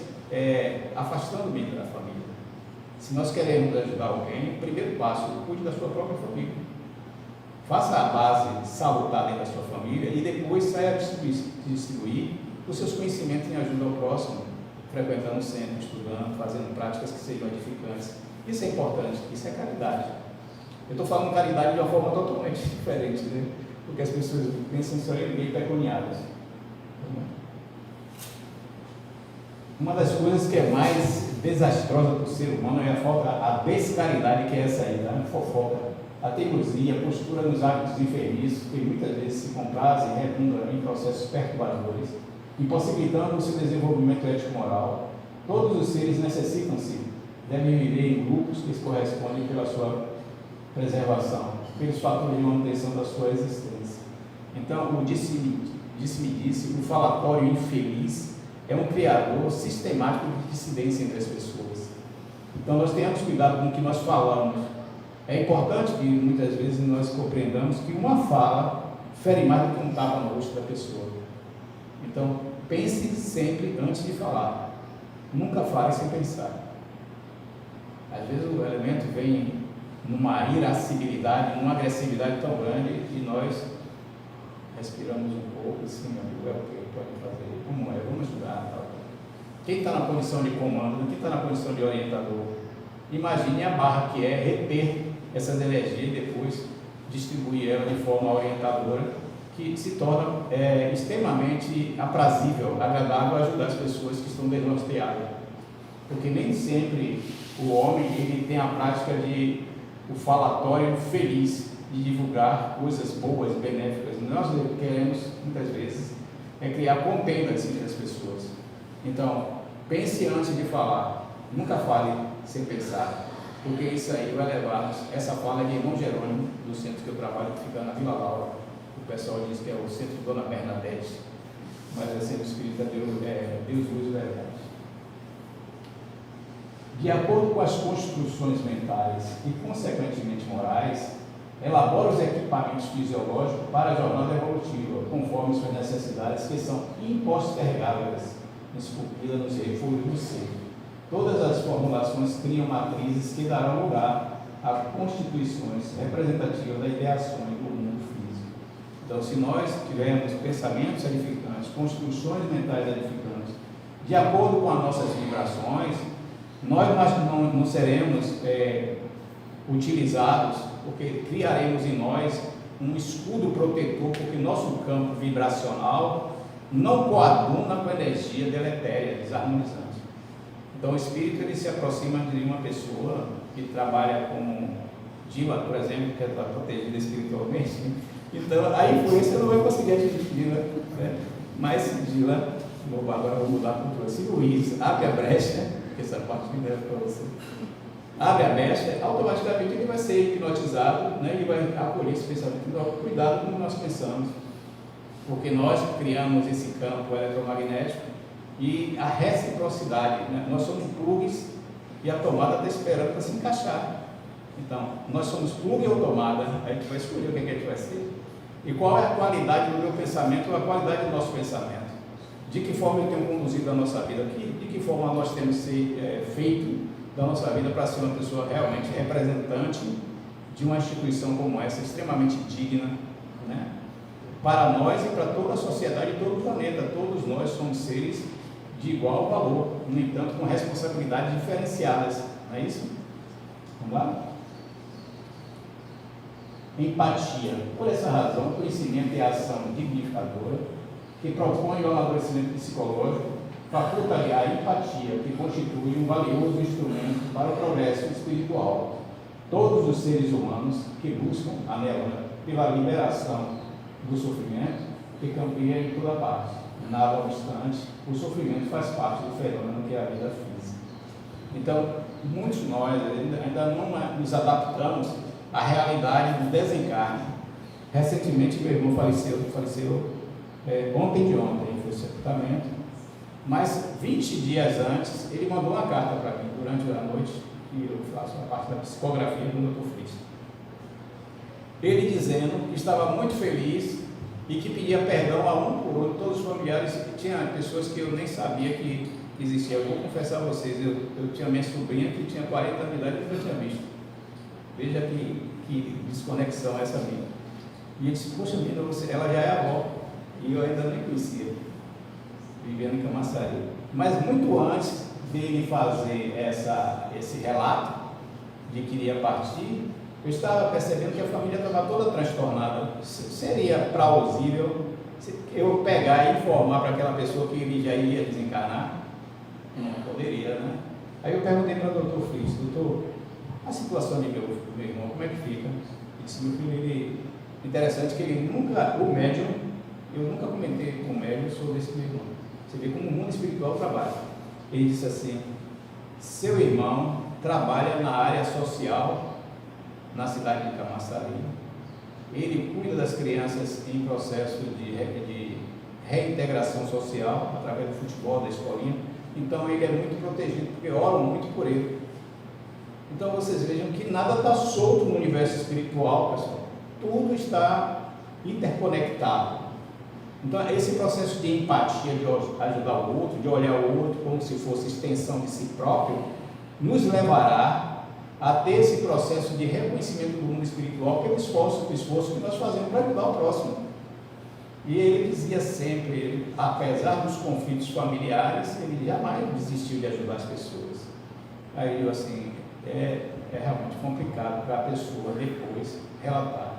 afastando-me da família. Se nós queremos ajudar alguém, o primeiro passo, cuide da sua própria família. Faça a base salutar dentro da sua família e depois saia a distribuir os seus conhecimentos em ajuda ao próximo, frequentando o centro, estudando, fazendo práticas que sejam edificantes. Isso é importante, isso é caridade. Eu estou falando caridade de uma forma totalmente diferente, né? Porque as pessoas pensam em serem meio pecuniadas. Uma das coisas que é mais desastrosa para o ser humano é a descaridade, que é essa aí, a fofoca, a teimosia, a postura nos hábitos enfermizos, que muitas vezes se comprazem e redundam em processos perturbadores, impossibilitando o seu desenvolvimento ético-moral. Todos os seres necessitam-se, devem viver em grupos que se correspondem pela sua preservação, pelos fatores de manutenção da sua existência. Então, o disse-me-disse, o falatório infeliz é um criador sistemático de dissidência entre as pessoas. Então, nós tenhamos cuidado com o que nós falamos. É importante que muitas vezes nós compreendamos que uma fala fere mais do que um tapa no rosto da pessoa. Então, pense sempre antes de falar. Nunca fale sem pensar. Às vezes o elemento vem numa irascibilidade, numa agressividade tão grande que nós respiramos um pouco, assim, meu amigo, é o que pode fazer, como é, vamos estudar. Tal. Quem está na condição de comando, quem está na condição de orientador, imagine a barra que é reter essas energias e depois distribuir ela de forma orientadora, que se torna extremamente aprazível, agradável ajudar as pessoas que estão desnorteadas. Porque nem sempre o homem ele tem a prática de o falatório feliz, de divulgar coisas boas, benéficas. Nós queremos, muitas vezes, criar contendas entre as pessoas. Então, pense antes de falar. Nunca fale sem pensar, porque isso aí vai levar-nos. Essa fala é de irmão Jerônimo, do centro que eu trabalho, que fica na Vila Laura. O pessoal diz que é o centro Dona Bernadette, mas é centro espírita Deus Luz e Verdade. De acordo com as construções mentais e, consequentemente, morais, elabora os equipamentos fisiológicos para a jornada evolutiva, conforme suas necessidades, que são impostergáveis, esculpidas nos refúgios do ser. Todas as formulações criam matrizes que darão lugar a constituições representativas das ideações do mundo físico. Então, se nós tivermos pensamentos edificantes, construções mentais edificantes, de acordo com as nossas vibrações, nós não seremos utilizados, porque criaremos em nós um escudo protetor, porque nosso campo vibracional não coaduna com a energia deletéria, desarmonizante. Então o espírito ele se aproxima de uma pessoa que trabalha como Dila, por exemplo, que está protegida espiritualmente. Então, a influência não vai conseguir atingir Dila, né? Mas Dila, agora vou mudar para o outro. Se Luiz abre a brecha, que essa parte me deve para você, abre a brecha, automaticamente ele vai ser hipnotizado, né? E vai acolher esse pensamento. Então, cuidado com o que nós pensamos, porque nós criamos esse campo eletromagnético e a reciprocidade, né? Nós somos plugs e a tomada está esperando para se encaixar. Então, nós somos plug ou tomada, a gente vai escolher o que a gente vai ser. E qual é a qualidade do meu pensamento ou a qualidade do nosso pensamento? De que forma eu tenho conduzido a nossa vida aqui? De que forma nós temos feito da nossa vida para ser uma pessoa realmente representante de uma instituição como essa, extremamente digna, né? Para nós e para toda a sociedade e todo o planeta. Todos nós somos seres de igual valor, no entanto, com responsabilidades diferenciadas. Não é isso? Vamos lá? Empatia. Por essa razão, o conhecimento é a ação dignificadora que propõe o amadurecimento psicológico, faculta-lhe a empatia, que constitui um valioso instrumento para o progresso espiritual. Todos os seres humanos que buscam, anelam pela liberação do sofrimento, que campia em toda parte. Nada obstante, o sofrimento faz parte do fenômeno que é a vida física. Então, muitos de nós ainda não nos adaptamos à realidade do desencarne. Recentemente, meu irmão faleceu ontem de ontem, foi sepultamento, mas 20 dias antes, ele mandou uma carta para mim, durante a noite, e eu faço a parte da psicografia do Dr. Fritz. Ele dizendo que estava muito feliz e que pedia perdão a um por outro, todos os familiares, tinha pessoas que eu nem sabia que existia. Eu vou confessar a vocês, eu tinha minha sobrinha que tinha 40 anos de idade e nunca tinha visto. Veja que desconexão essa minha. E ele disse, poxa vida, ela já é avó, e eu ainda nem conhecia, vivendo em Camaçari. Mas muito antes dele fazer esse relato de que iria partir, eu estava percebendo que a família estava toda transtornada. Seria plausível eu pegar e informar para aquela pessoa que ele já ia desencarnar? Não poderia, né? Aí eu perguntei para o Dr. Fritz, doutor, a situação de meu irmão, como é que fica? Ele disse, meu filho, interessante que ele nunca, o médium, eu nunca comentei com o médium sobre esse meu irmão. Você vê como o mundo espiritual trabalha. Ele disse assim, seu irmão trabalha na área social, na cidade de Camaçari. Ele cuida das crianças em processo de reintegração social, através do futebol, da escolinha. Então ele é muito protegido, porque oram muito por ele. Então vocês vejam que nada está solto no universo espiritual, pessoal. Tudo está interconectado. Então esse processo de empatia, de ajudar o outro, de olhar o outro como se fosse extensão de si próprio, nos levará a ter esse processo de reconhecimento do mundo espiritual pelo esforço que nós fazemos para ajudar o próximo. E ele dizia sempre, apesar dos conflitos familiares, ele jamais desistiu de ajudar as pessoas. Aí eu assim, é realmente complicado para a pessoa depois relatar.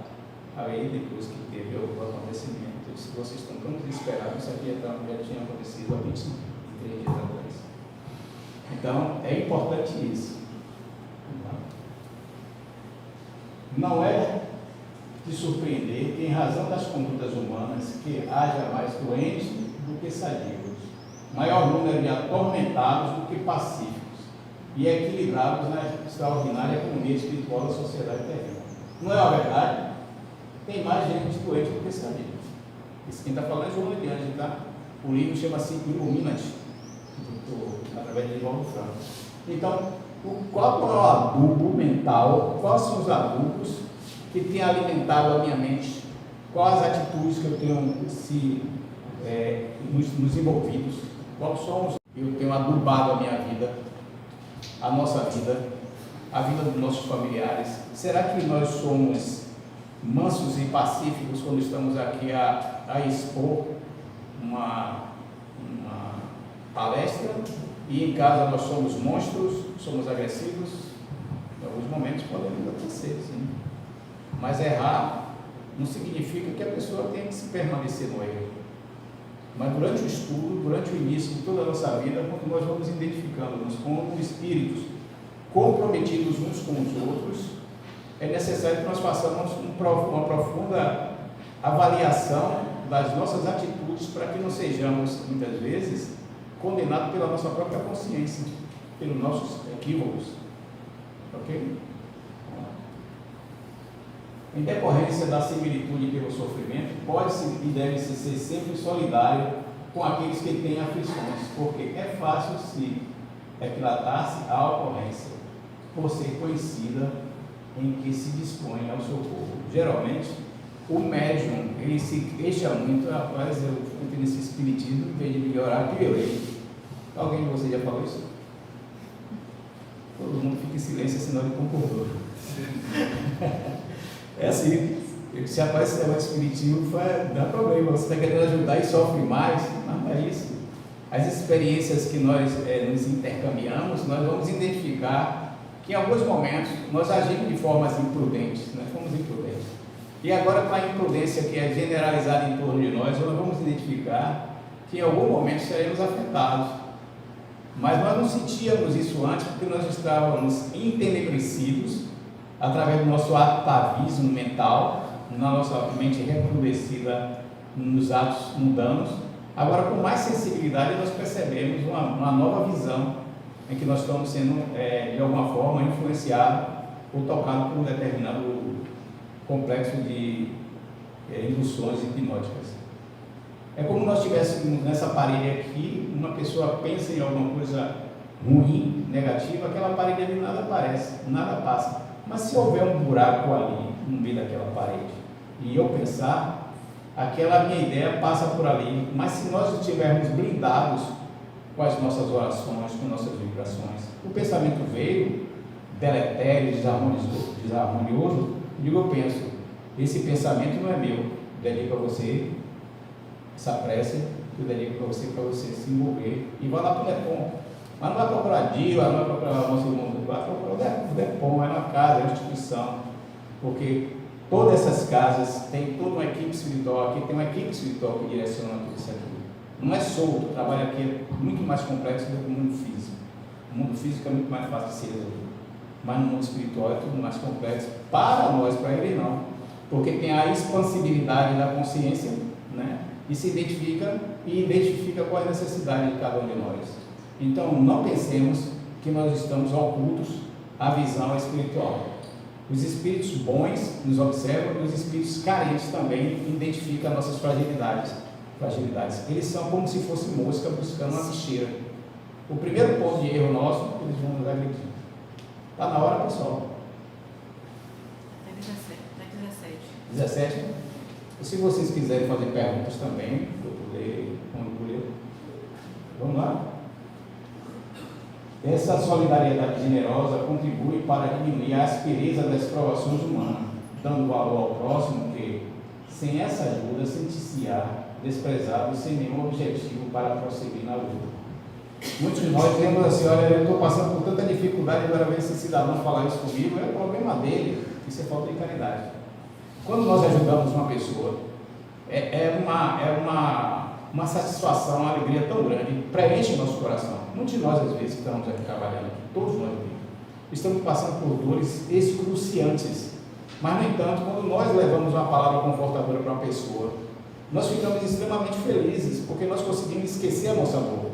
Aí depois que teve o acontecimento, eu disse, vocês estão tão desesperados, isso aqui já tinha acontecido há 23 dias atrás. Então, é importante isso. Não é de surpreender que, em razão das condutas humanas, que haja mais doentes do que sadios, maior número de atormentados do que pacíficos, e equilibrados na extraordinária economia espiritual da sociedade terrena. Não é a verdade? Tem mais gente doente do que sadio. Isso quem está falando é João de Anjos, tá? O livro chama-se Illuminati, através de Divaldo Franco. Então, qual é o adubo mental? Quais são os adubos que têm alimentado a minha mente? Quais as atitudes que eu tenho nos envolvidos? Quais são os que eu tenho adubado a minha vida, a nossa vida, a vida dos nossos familiares? Será que nós somos mansos e pacíficos quando estamos aqui a expor uma palestra, e em casa nós somos monstros, somos agressivos? Em alguns momentos podemos acontecer, sim. Mas errar não significa que a pessoa tenha que se permanecer no erro. Mas durante o estudo, durante o início de toda a nossa vida, quando nós vamos identificando-nos como espíritos comprometidos uns com os outros, é necessário que nós façamos uma profunda avaliação das nossas atitudes para que não sejamos, muitas vezes, condenados pela nossa própria consciência, pelos nossos equívocos. Ok? Em decorrência da similitude pelo sofrimento, pode-se e deve-se ser sempre solidário com aqueles que têm aflições, porque é fácil se equilatar-se à ocorrência, por ser conhecida em que se dispõe ao socorro. Geralmente, o médium, ele se queixa muito, rapaz, eu fui nesse espiritismo, em vez de melhorar, piorei. Alguém de vocês já falou isso? Todo mundo fica em silêncio, senão ele concordou. É assim, se aparecer o espiritismo, dá problema, você está querendo ajudar e sofre mais, não é isso. As experiências que nós nos intercambiamos, nós vamos identificar que em alguns momentos nós agimos de formas imprudentes, nós fomos imprudentes. E agora, com a imprudência que é generalizada em torno de nós vamos identificar que em algum momento seremos afetados. Mas nós não sentíamos isso antes porque nós estávamos entenebrecidos através do nosso atavismo mental, na nossa mente recrudescida nos atos mundanos. Agora, com mais sensibilidade, nós percebemos uma nova visão em que nós estamos sendo, de alguma forma, influenciados ou tocados por um determinado complexo de induções hipnóticas. É como nós tivéssemos nessa parede aqui, uma pessoa pensa em alguma coisa ruim, negativa, aquela parede ali nada aparece, nada passa. Mas se houver um buraco ali, no meio daquela parede, e eu pensar, aquela minha ideia passa por ali. Mas se nós estivermos blindados com as nossas orações, com nossas vibrações, o pensamento veio, deletério, desarmonioso, eu penso, esse pensamento não é meu, dedico a você essa prece, eu dedico para você se envolver, e vai lá para o DEPOM. Mas não vai procurar Dio, não vai procurar o nosso irmão, vai procurar o DEPOM, é uma casa, é uma instituição, porque todas essas casas têm toda uma equipe espiritual, aqui tem uma equipe espiritual que direciona tudo isso aqui. Não é solto, o trabalho aqui é muito mais complexo do que o mundo físico. O mundo físico é muito mais fácil de ser resolvido, mas no mundo espiritual é tudo mais complexo, para nós, para ele não, porque tem a expansibilidade da consciência, né? E se identifica com as necessidades de cada um de nós. Então, não pensemos que nós estamos ocultos à visão espiritual. Os espíritos bons nos observam e os espíritos carentes também identificam nossas fragilidades. Eles são como se fosse mosca buscando uma bicheira. O primeiro ponto de erro nosso, eles vão nos agredir. Está na hora, pessoal? É 17. 17? Se vocês quiserem fazer perguntas também, eu poder concluir. Vamos lá? Essa solidariedade generosa contribui para diminuir a aspereza das provações humanas, dando valor ao próximo que, sem essa ajuda, sentir-se-á desprezado sem nenhum objetivo para prosseguir na luta. Muitos de nós dizemos assim, olha, eu estou passando por tanta dificuldade, agora ver esse cidadão falar isso comigo, é o problema dele, isso é falta de caridade. Quando nós ajudamos uma pessoa, é uma satisfação, uma alegria tão grande, preenche o nosso coração. Muitos de nós, às vezes, que estamos aqui trabalhando aqui, todos nós aqui, estamos passando por dores excruciantes, mas, no entanto, quando nós levamos uma palavra confortadora para uma pessoa, nós ficamos extremamente felizes, porque nós conseguimos esquecer a nossa dor.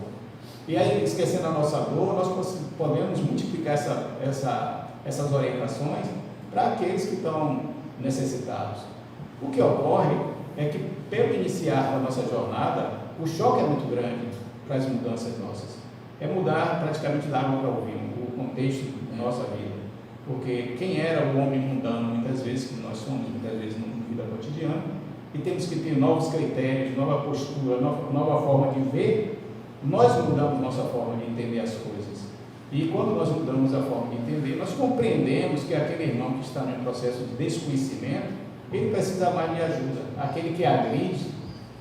E aí, esquecendo a nossa dor, nós podemos multiplicar essas orientações para aqueles que estão necessitados. O que ocorre é que, pelo iniciar da nossa jornada, o choque é muito grande para as mudanças nossas. É mudar praticamente da água para o vinho, o contexto da nossa vida. Porque quem era o homem mundano, muitas vezes, que nós somos, muitas vezes, na vida cotidiana, e temos que ter novos critérios, nova postura, nova forma de ver, nós mudamos nossa forma de entender as coisas. E quando nós mudamos a forma de entender, nós compreendemos que aquele irmão que está em processo de desconhecimento, ele precisa mais de ajuda. Aquele que agride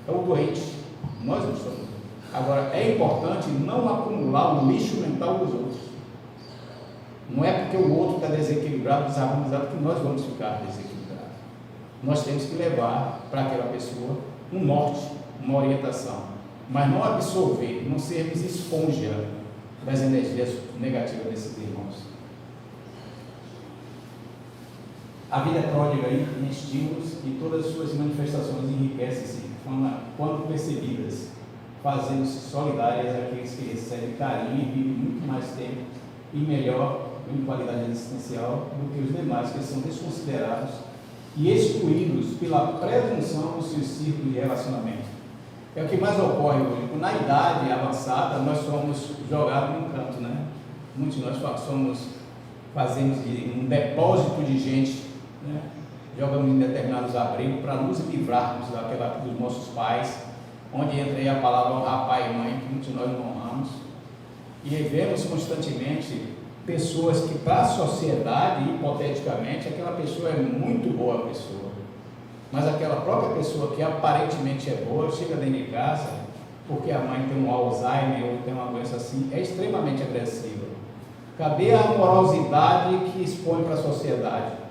é o doente, nós não somos. Agora, é importante não acumular o lixo mental dos outros. Não é porque o outro está desequilibrado, desarmonizado, que nós vamos ficar desequilibrados. Nós temos que levar para aquela pessoa um norte, uma orientação, mas não absorver, não sermos esponja das energias negativas desses irmãos. A vida é pródiga em estímulos e todas as suas manifestações enriquecem-se quando percebidas, fazendo-se solidárias àqueles que recebem carinho e vivem muito mais tempo e melhor em qualidade existencial do que os demais que são desconsiderados e excluídos pela presunção dos seus círculos de relacionamento. É o que mais ocorre hoje. Na idade avançada, nós somos jogados num canto, né? Muitos de nós fazemos um depósito de gente, né? Jogamos em determinados abrigos para nos livrarmos dos nossos pais, onde entra aí a palavra honrar pai e mãe, que muitos de nós não honramos. E vemos constantemente pessoas que, para a sociedade, hipoteticamente, aquela pessoa é muito boa pessoa, mas aquela própria pessoa que aparentemente é boa, chega dentro de casa, porque a mãe tem um Alzheimer ou tem uma doença assim, é extremamente agressiva. Cadê a amorosidade que expõe para a sociedade?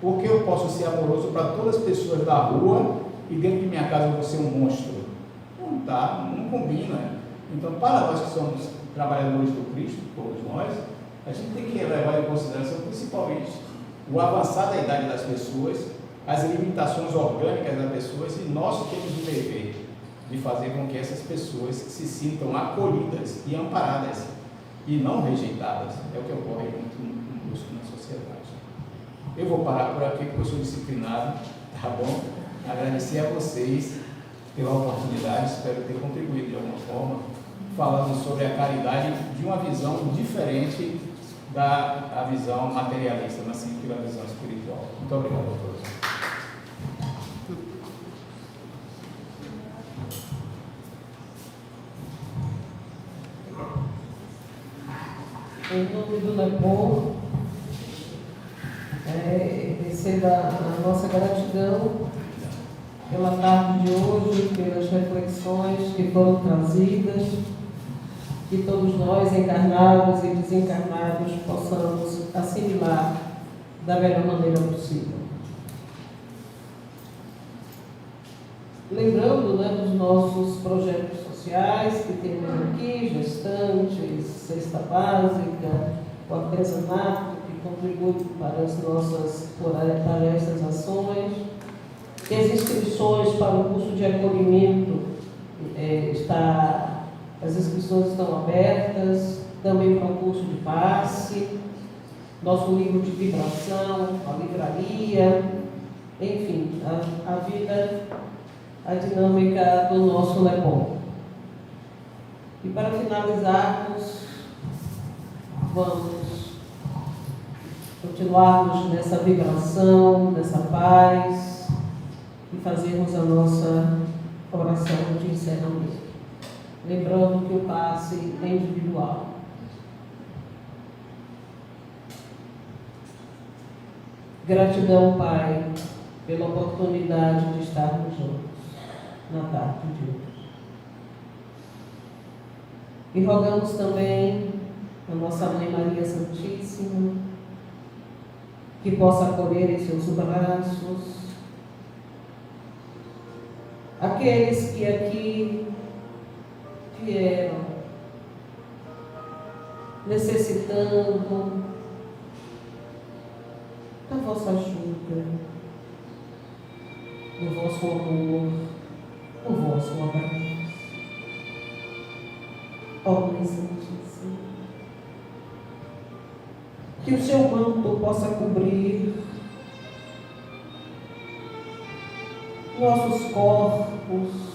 Porque eu posso ser amoroso para todas as pessoas da rua e dentro de minha casa eu vou ser um monstro? Não tá, não combina. Então, para nós que somos trabalhadores do Cristo, todos nós, a gente tem que levar em consideração principalmente o avançar da idade das pessoas, as limitações orgânicas das pessoas, e nós temos o dever de fazer com que essas pessoas se sintam acolhidas e amparadas e não rejeitadas. É o que ocorre muito na sociedade. Eu vou parar por aqui porque eu sou disciplinado, tá bom? Agradecer a vocês pela oportunidade, espero ter contribuído de alguma forma, falando sobre a caridade de uma visão diferente da visão materialista, mas sim pela visão espiritual. Muito obrigado a todos. Em nome do LEPOM, receba a nossa gratidão pela tarde de hoje, pelas reflexões que foram trazidas, que todos nós, encarnados e desencarnados, possamos assimilar da melhor maneira possível. Lembrando, dos nossos projetos sociais que temos aqui, gestantes, cesta básica, o artesanato que contribui para essas ações, que as inscrições para o curso de acolhimento as inscrições estão abertas, também para o curso de passe, nosso livro de vibração, a livraria, enfim, a vida, a dinâmica do nosso LEPOM. E para finalizarmos, vamos continuarmos nessa vibração, nessa paz e fazermos a nossa oração de encerramento. Lembrando que o passe é individual. Gratidão, Pai, pela oportunidade de estarmos juntos na tarde de hoje. E rogamos também a nossa Mãe Maria Santíssima, que possa acolher em seus braços aqueles que aqui vieram necessitando da vossa ajuda, do vosso amor, do vosso abraço. Ó Mãe Santíssima, que o seu manto possa cobrir nossos corpos,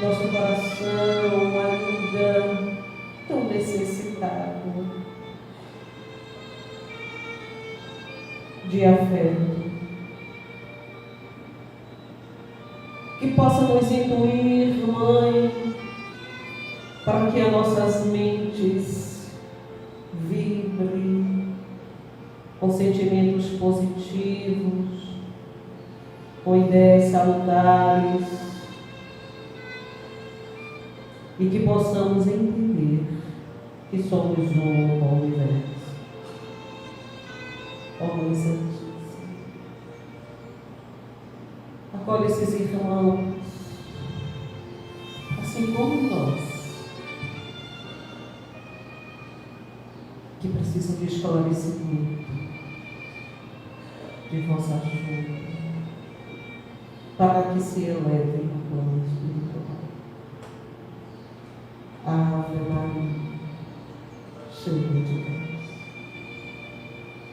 nosso coração ainda tão necessitado de afeto, que possa nos intuir, Mãe, para que as nossas mentes vibrem com sentimentos positivos, com ideias salutares, e que possamos entender que somos um com o universo. Ó Mãe Santíssima, acolhe esses irmãos, assim como nós, que precisam de esclarecimento de vossa ajuda, para que se elevem no plano espiritual. Ave Maria, cheia de graça,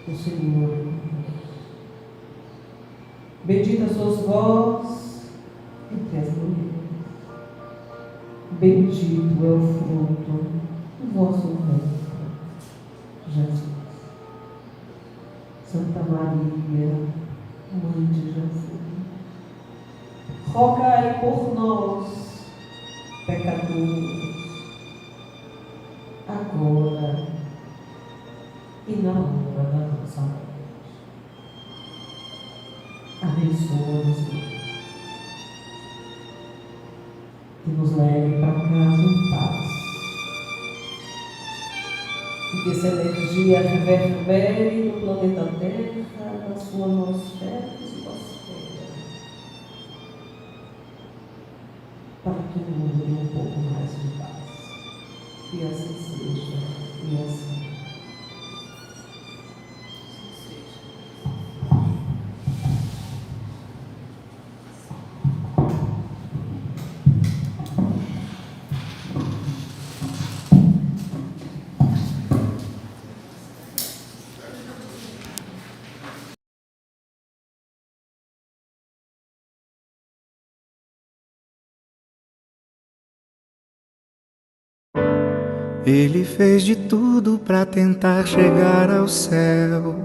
o Senhor é convosco. Bendita sois vós entre as mulheres. Bendito é o fruto do vosso ventre, Jesus. Santa Maria, Mãe de Jesus, rogai por nós, pecadores, agora e na hora da nossa morte. Abençoa-nos, que nos leve para casa em paz, e que essa energia reverbere no planeta Terra, na sua nosfera e nosfera, para que o mundo tenha um pouco mais de paz. E assim seja, e assim. Ele fez de tudo para tentar chegar ao céu.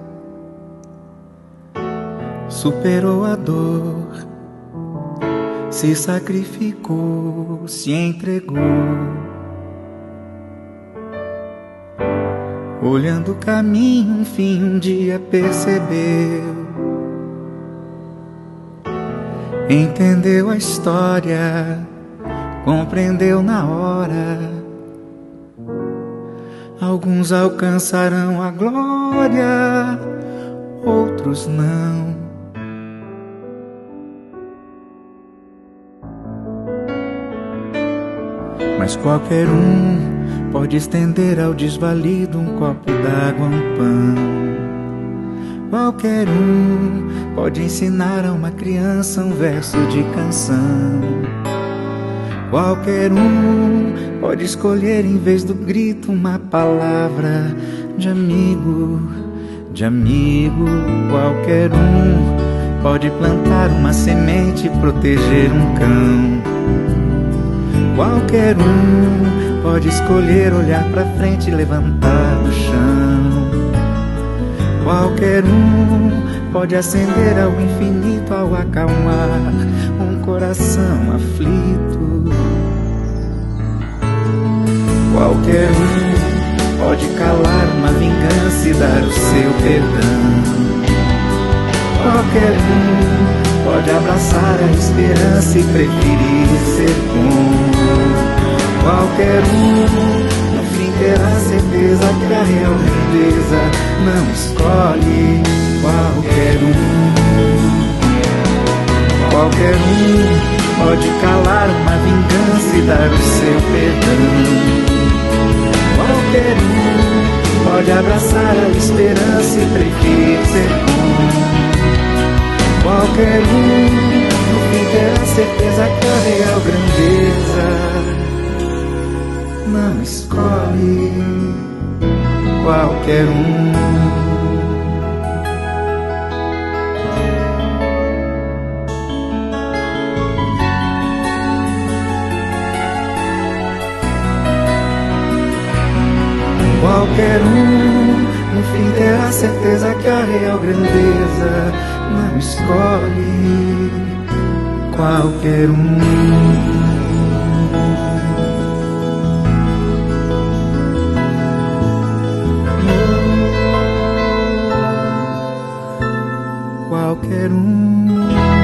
Superou a dor, se sacrificou, se entregou. Olhando o caminho, enfim, um dia percebeu. Entendeu a história, compreendeu na hora. Alguns alcançarão a glória, outros não. Mas qualquer um pode estender ao desvalido um copo d'água, um pão. Qualquer um pode ensinar a uma criança um verso de canção. Qualquer um pode escolher em vez do grito uma palavra de amigo, de amigo. Qualquer um pode plantar uma semente e proteger um cão. Qualquer um pode escolher olhar pra frente e levantar do chão. Qualquer um pode acender ao infinito ao acalmar um coração aflito. Qualquer um pode calar uma vingança e dar o seu perdão. Qualquer um pode abraçar a esperança e preferir ser bom. Qualquer um, no fim, terá certeza que a real grandeza não escolhe qualquer um. Qualquer um pode calar uma vingança e dar o seu perdão. Qualquer um pode abraçar a esperança e preferir ser bom. Qualquer um, no fim, terá certeza que a real grandeza não escolhe qualquer um. Qualquer um, no fim, terá certeza que a real grandeza não escolhe qualquer um. Qualquer um.